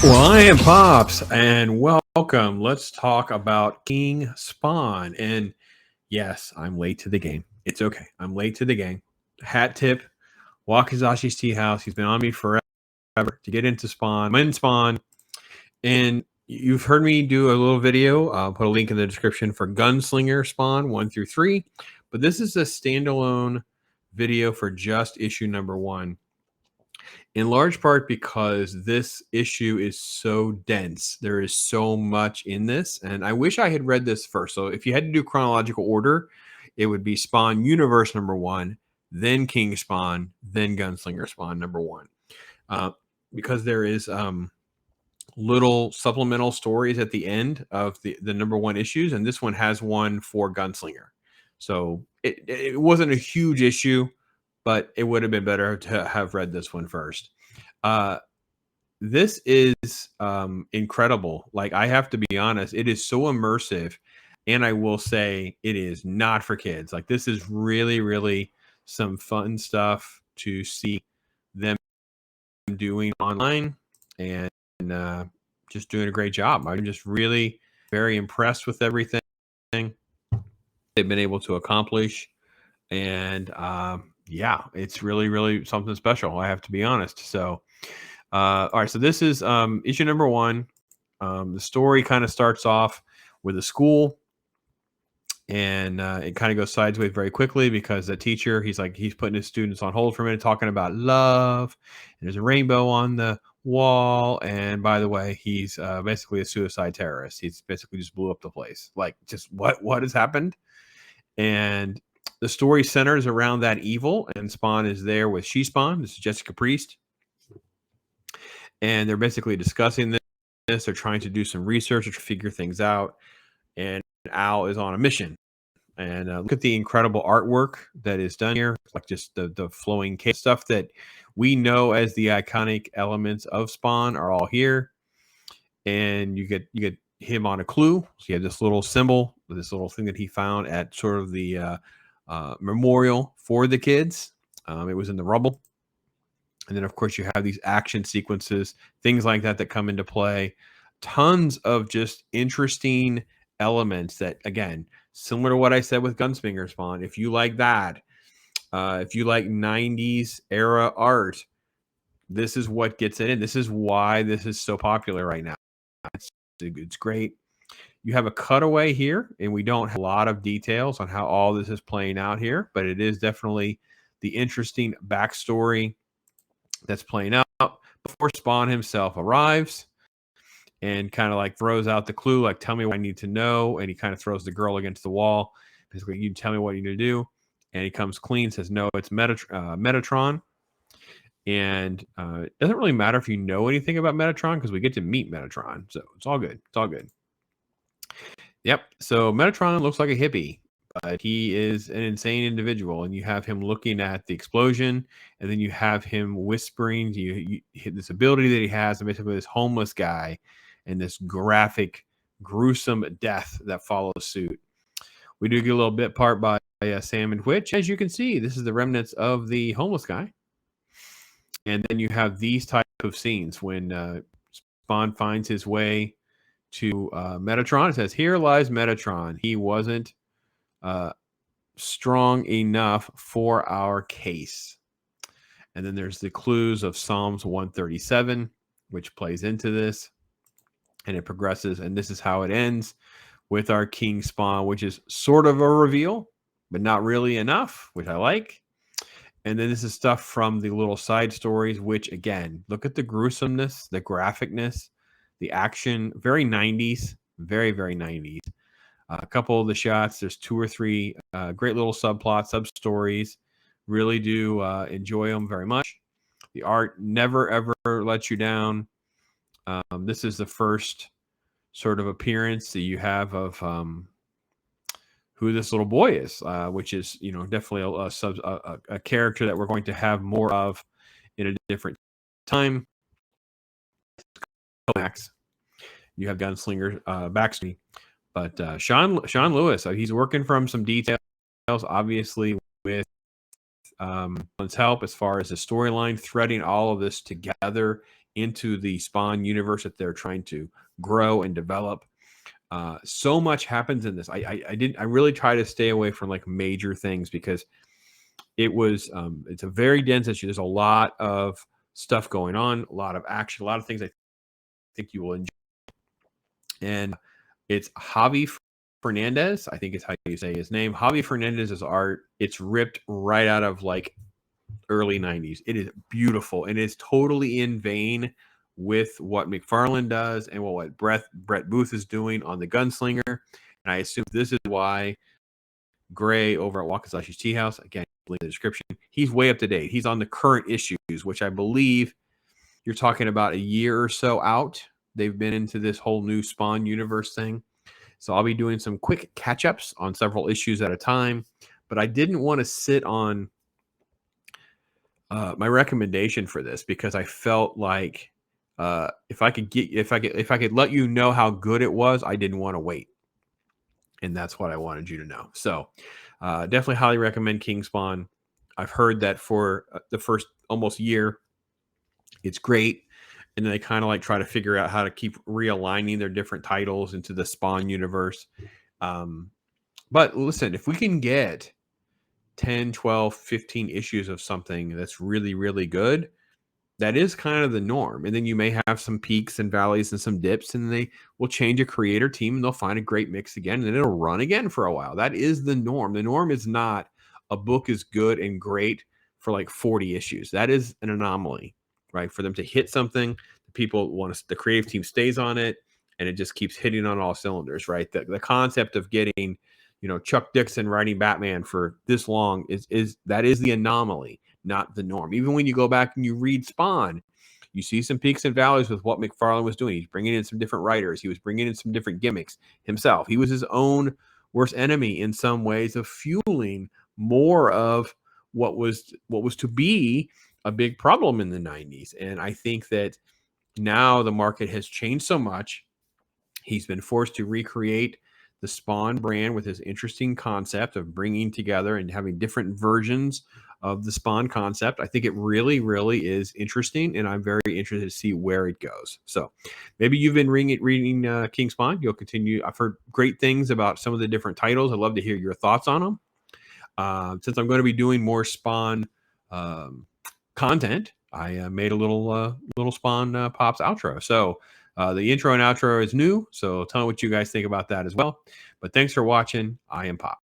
Well, I am Pops, and welcome. Let's talk about King Spawn. And yes, I'm late to the game. It's okay. I'm late to the game. Hat tip, Wakizashi's tea house. He's been on me forever to get into Spawn. I'm in Spawn, and you've heard me do a little video. I'll put a link in the description for Gunslinger Spawn 1 through 3. But this is a standalone video for just issue number 1, in large part because this issue is so dense. There is so much in this, and I wish I had read this first. So if you had to do chronological order, it would be Spawn Universe number 1, then King Spawn, then Gunslinger Spawn number 1. Because there is little supplemental stories at the end of the number 1 issues, and this one has one for Gunslinger. So it wasn't a huge issue, but it would have been better to have read this one first. This is incredible. Like, I have to be honest, it is so immersive, and I will say it is not for kids. Like, this is really, really some fun stuff to see them doing online, and just doing a great job. I'm just really very impressed with everything they've been able to accomplish, and yeah, it's really, really something special, I have to be honest. So all right, so this is issue number 1. The story kind of starts off with a school, and it kind of goes sideways very quickly because the teacher, he's putting his students on hold for a minute, talking about love, and there's a rainbow on the wall, and by the way, he's basically a suicide terrorist. He's basically just blew up the place. Like, just what has happened? And the story centers around that evil, and Spawn is there with She-Spawn. This is Jessica Priest, and they're basically discussing this. They're trying to do some research to figure things out, and Al is on a mission. And look at the incredible artwork that is done here, like just the flowing stuff that we know as the iconic elements of Spawn are all here. And you get him on a clue. So you have this little symbol, this little thing that he found at sort of the memorial for the kids. It was in the rubble. And then, of course, you have these action sequences, things like that come into play. Tons of just interesting elements that, again, similar to what I said with Gunslinger Spawn. If you like that, if you like 90s era art, this is what gets it in. This is why this is so popular right now. It's great. You have a cutaway here, and we don't have a lot of details on how all this is playing out here, but it is definitely the interesting backstory that's playing out before Spawn himself arrives and kind of like throws out the clue, like, tell me what I need to know. And he kind of throws the girl against the wall. Basically, you tell me what you need to do. And he comes clean, says, no, it's Metatron. And it doesn't really matter if you know anything about Metatron because we get to meet Metatron. So it's all good. It's all good. Yep. So Metatron looks like a hippie, but he is an insane individual. And you have him looking at the explosion, and then you have him whispering. You hit this ability that he has, and basically this homeless guy, and this graphic, gruesome death that follows suit. We do get a little bit part by Sam and Witch. As you can see, this is the remnants of the homeless guy. And then you have these type of scenes when Spawn finds his way to Metatron. It says, here lies Metatron. He wasn't strong enough for our case. And then there's the clues of Psalms 137, which plays into this. And it progresses. And this is how it ends with our King Spawn, which is sort of a reveal, but not really enough, which I like. And then this is stuff from the little side stories, which, again, look at the gruesomeness, the graphicness, the action, very 90s, very, very 90s. A couple of the shots, there's 2 or 3 great little subplots, sub-stories. Really do enjoy them very much. The art never, ever lets you down. This is the first sort of appearance that you have of who this little boy is, which is, definitely a character that we're going to have more of in a different time. Max, you have Gunslinger backstory, but Sean Lewis, he's working from some details, obviously with his help as far as the storyline, threading all of this together into the Spawn universe that they're trying to grow and develop. So much happens in this. I really try to stay away from like major things because it's a very dense issue. There's a lot of stuff going on, a lot of action, a lot of things I think you will enjoy. And it's Javi Fernandez, I think is how you say his name. Javi Fernandez's art, it's ripped right out of like early 90s. It is beautiful and it's totally in vein with what McFarlane does and what Brett Booth is doing on the Gunslinger. And I assume this is why Gray over at Wakasashi's Tea House, again, link in the description, he's way up to date. He's on the current issues, which I believe you're talking about a year or so out. They've been into this whole new Spawn universe thing. So I'll be doing some quick catch-ups on several issues at a time. But I didn't want to sit on my recommendation for this because I felt like if I could let you know how good it was, I didn't want to wait. And that's what I wanted you to know. So definitely highly recommend King Spawn. I've heard that for the first almost year, it's great. And then they kind of like try to figure out how to keep realigning their different titles into the Spawn universe. But listen, if we can get 10, 12, 15 issues of something that's really, really good, that is kind of the norm. And then you may have some peaks and valleys and some dips, and they will change a creator team and they'll find a great mix again, and then it'll run again for a while. That is the norm. The norm is not a book is good and great for like 40 issues. That is an anomaly, right? For them to hit something, the people want to, the creative team stays on it, and it just keeps hitting on all cylinders, right? The concept of getting, Chuck Dixon writing Batman for this long is the anomaly, not the norm. Even when you go back and you read Spawn, you see some peaks and valleys with what McFarlane was doing. He's bringing in some different writers. He was bringing in some different gimmicks himself. He was his own worst enemy in some ways of fueling more of what was to be a big problem in the 90s. And I think that now the market has changed so much. He's been forced to recreate the Spawn brand with his interesting concept of bringing together and having different versions of the Spawn concept. I think it really, really is interesting, and I'm very interested to see where it goes. So maybe you've been reading King Spawn. You'll continue. I've heard great things about some of the different titles. I'd love to hear your thoughts on them. Since I'm going to be doing more Spawn content, I made a little Spawn Pops outro. So the intro and outro is new, so tell me what you guys think about that as well. But thanks for watching. I am Pop.